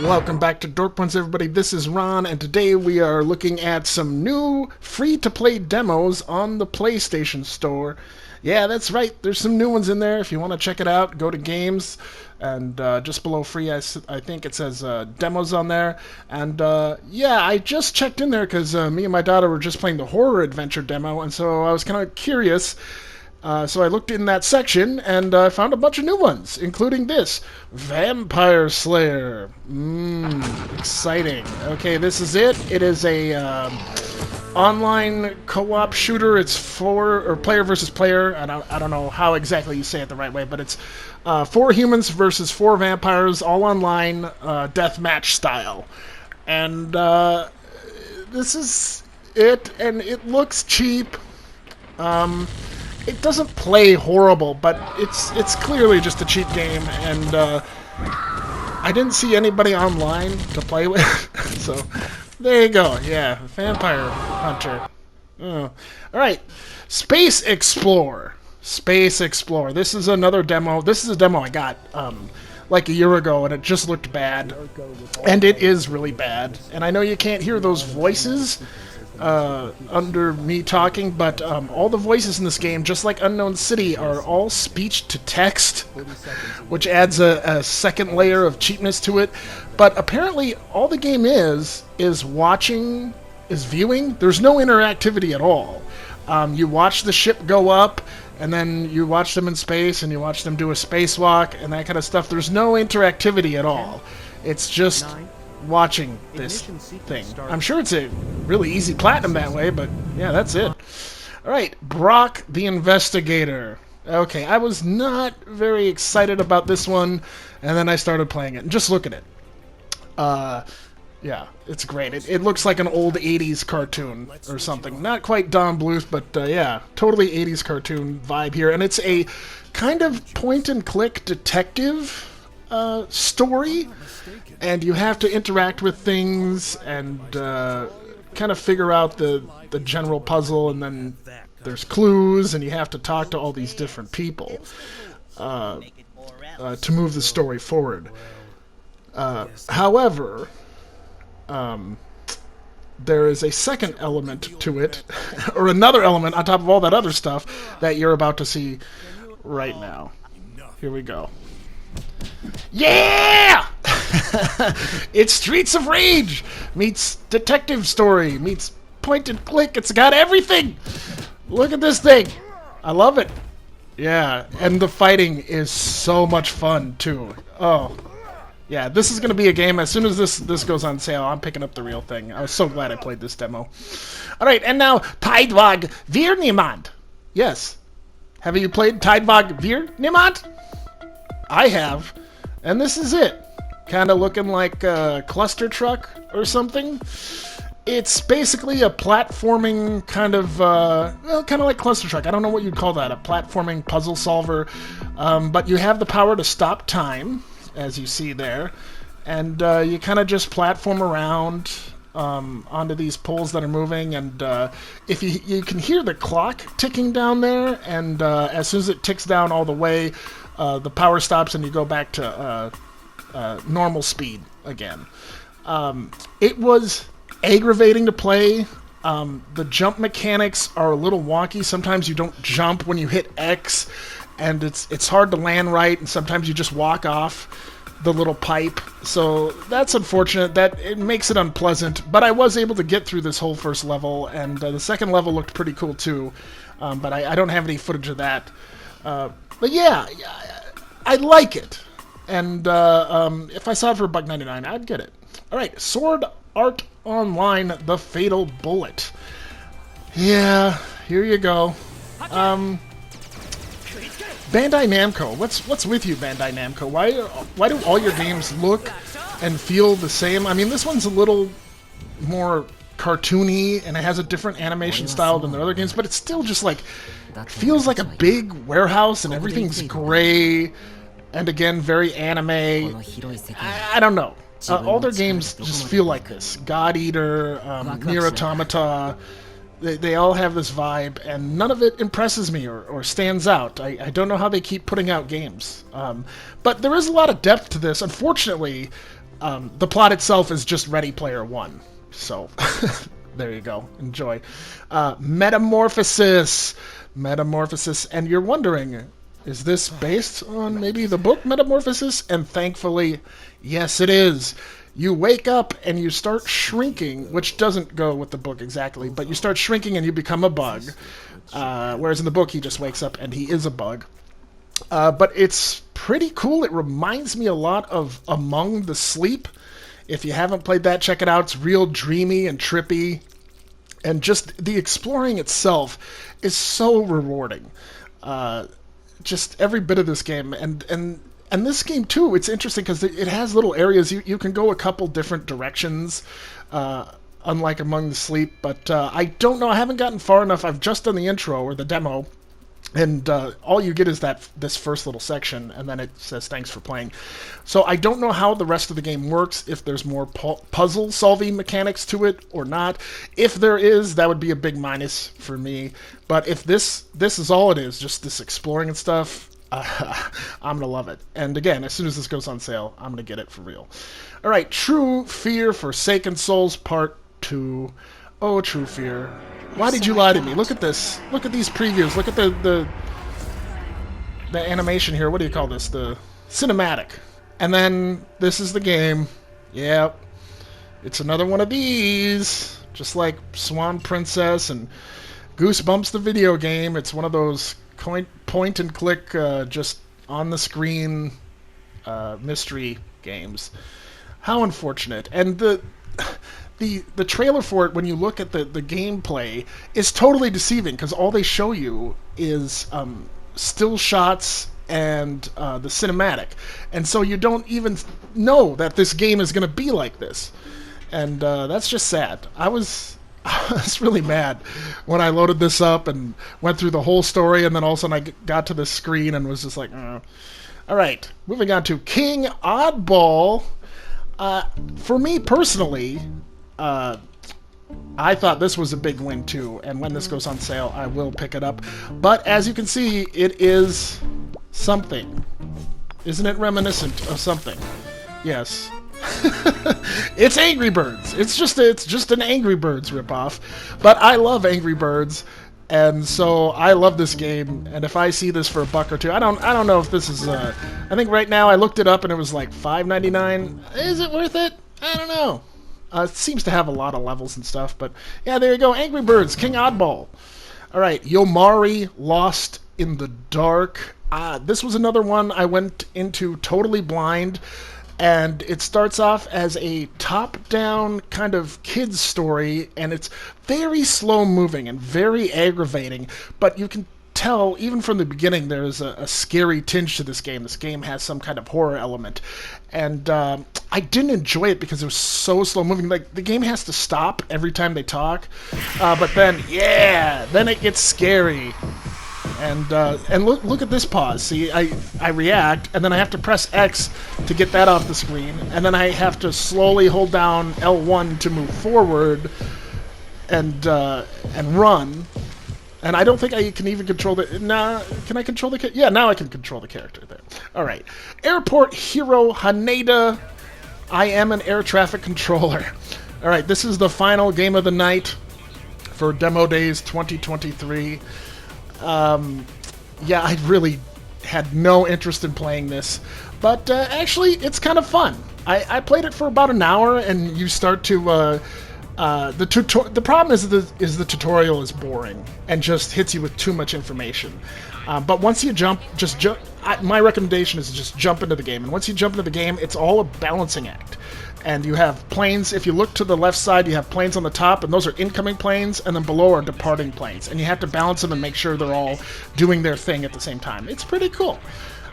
Welcome back to Dork Points, everybody. This is Ron, and today we are looking at some new free-to-play demos on the PlayStation Store. Yeah, that's right. There's some new ones in there. If you want to check it out, go to Games, and just below free, I think it says demos on there. And yeah, I just checked in there because me and my daughter were just playing the horror adventure demo, and so I was kind of curious. So I looked in that section and I found a bunch of new ones, including this Vampire Slayer. Exciting. Okay, this is it. It is a online co-op shooter. It's player versus player. I don't know how exactly you say it the right way, but it's 4 humans versus 4 vampires, all online, deathmatch style. And this is it, and it looks cheap. It doesn't play horrible, but it's clearly just a cheap game, and I didn't see anybody online to play with, so there you go. Yeah, Vampire Hunter. Oh. All right, Space Explorer. Space Explorer. This is another demo. This is a demo I got like a year ago, and it just looked bad, and it is really bad. And I know you can't hear those voices under me talking, but all the voices in this game, just like Unknown City, are all speech to text, which adds a second layer of cheapness to it. But apparently all the game is watching, is viewing. There's no interactivity at all. You watch the ship go up, and then you watch them in space, and you watch them do a spacewalk, and that kind of stuff. There's no interactivity at all. It's just watching this thing. I'm sure it's a really easy platinum that way, but yeah, that's it. Alright, Brock the Investigator. Okay, I was not very excited about this one, and then I started playing it, and just look at it. Yeah, it's great. It looks like an old 80s cartoon or something. Not quite Don Bluth, but yeah, totally 80s cartoon vibe here, and it's a kind of point-and-click detective story, and you have to interact with things and kind of figure out the general puzzle, and then there's clues, and you have to talk to all these different people to move the story forward. However, there is a second element to it, or another element on top of all that other stuff that you're about to see right now. Here we go. Yeah! It's Streets of Rage meets detective story meets point and click. It's got everything. Look at this thing. I love it. Yeah, and the fighting is so much fun too. Oh, yeah, this is going to be a game. As soon as this goes on sale, I'm picking up the real thing. I was so glad I played this demo. All right, and now Tidewag Vir Niemand. Yes. Have you played Tidewag Vir Niemand? I have, and this is it. Kind of looking like a cluster truck or something. It's basically a platforming kind of, well, kind of like cluster truck. I don't know what you'd call that, a platforming puzzle solver. But you have the power to stop time, as you see there, and you kind of just platform around onto these poles that are moving, and if you can hear the clock ticking down there, and as soon as it ticks down all the way, the power stops and you go back to normal speed again. It was aggravating to play. The jump mechanics are a little wonky. Sometimes you don't jump when you hit X, and it's hard to land right, and sometimes you just walk off the little pipe. So that's unfortunate. That it makes it unpleasant. But I was able to get through this whole first level, and the second level looked pretty cool too. But I don't have any footage of that. But yeah, I like it, and if I saw it for $1.99, I'd get it. All right, Sword Art Online: The Fatal Bullet. Yeah, here you go. Bandai Namco, what's with you, Bandai Namco? Why do all your games look and feel the same? I mean, this one's a little more cartoony, and it has a different animation style than the other games, but it's still just like, feels like a big warehouse, and everything's gray, and again, very anime. I don't know. All their games just feel like this. God Eater, Nier Automata, they all have this vibe, and none of it impresses me or stands out. I don't know how they keep putting out games. But there is a lot of depth to this. Unfortunately, The plot itself is just Ready Player One. So, there you go. Enjoy. Metamorphosis. Metamorphosis. And you're wondering, is this based on maybe the book Metamorphosis? And thankfully, yes, it is. You wake up and you start shrinking, which doesn't go with the book exactly, but you start shrinking and you become a bug. Whereas in the book, he just wakes up and he is a bug. But it's pretty cool. It reminds me a lot of Among the Sleep. If you haven't played that, check it out. It's real dreamy and trippy. And just the exploring itself is so rewarding. Just every bit of this game. And this game, too, it's interesting because it has little areas. You can go a couple different directions, unlike Among the Sleep. But I don't know. I haven't gotten far enough. I've just done the intro or the demo. And all you get is this first little section, and then it says, thanks for playing. So I don't know how the rest of the game works, if there's more puzzle-solving mechanics to it or not. If there is, that would be a big minus for me. But if this is all it is, just this exploring and stuff, I'm going to love it. And again, as soon as this goes on sale, I'm going to get it for real. All right, True Fear Forsaken Souls Part 2. Oh, True Fear. Why did you lie to me? Look at this. Look at these previews. Look at the animation here. What do you call this? The cinematic. And then this is the game. Yep. It's another one of these. Just like Swan Princess and Goosebumps the video game. It's one of those point and click just on the screen mystery games. How unfortunate. And the trailer for it, when you look at the gameplay, is totally deceiving because all they show you is still shots and the cinematic. And so you don't even know that this game is going to be like this. And that's just sad. I was really mad when I loaded this up and went through the whole story, and then all of a sudden I got to the screen and was just like, All right, moving on to King Oddball. For me personally, I thought this was a big win too, and when this goes on sale, I will pick it up. But as you can see, it is something. Isn't it reminiscent of something? Yes. It's Angry Birds. It's just an Angry Birds ripoff. But I love Angry Birds, and so I love this game. And if I see this for $1 or $2, I don't know if this is. I think right now I looked it up and it was like $5.99. Is it worth it? I don't know. It seems to have a lot of levels and stuff, but yeah, there you go. Angry Birds, King Oddball. All right, Yomari Lost in the Dark. This was another one I went into totally blind, and it starts off as a top-down kind of kids story, and it's very slow-moving and very aggravating, but you can tell, even from the beginning, there's a scary tinge to this game. This game has some kind of horror element. And I didn't enjoy it because it was so slow-moving. Like, the game has to stop every time they talk. But then, yeah, then it gets scary. And look at this pause. See, I react, and then I have to press X to get that off the screen. And then I have to slowly hold down L1 to move forward and run. And I don't think I can even control the... Nah, can I control the... Yeah, now I can control the character there. All right. Airport Hero Haneda. I am an air traffic controller. All right, this is the final game of the night for Demo Days 2023. Yeah, I really had no interest in playing this. But actually, it's kind of fun. I played it for about an hour, and you start to... the problem is the tutorial is boring and just hits you with too much information. But once you jump, my recommendation is to just jump into the game. And once you jump into the game, it's all a balancing act. And you have planes. If you look to the left side, you have planes on the top, and those are incoming planes, and then below are departing planes. And you have to balance them and make sure they're all doing their thing at the same time. It's pretty cool.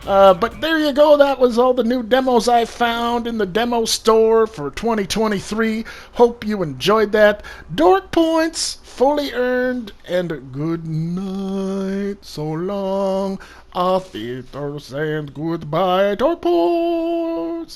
But there you go. That was all the new demos I found in the demo store for 2023. Hope you enjoyed that. Dork points, fully earned, and good night. So long, auf Wiedersehen, goodbye, Dork points.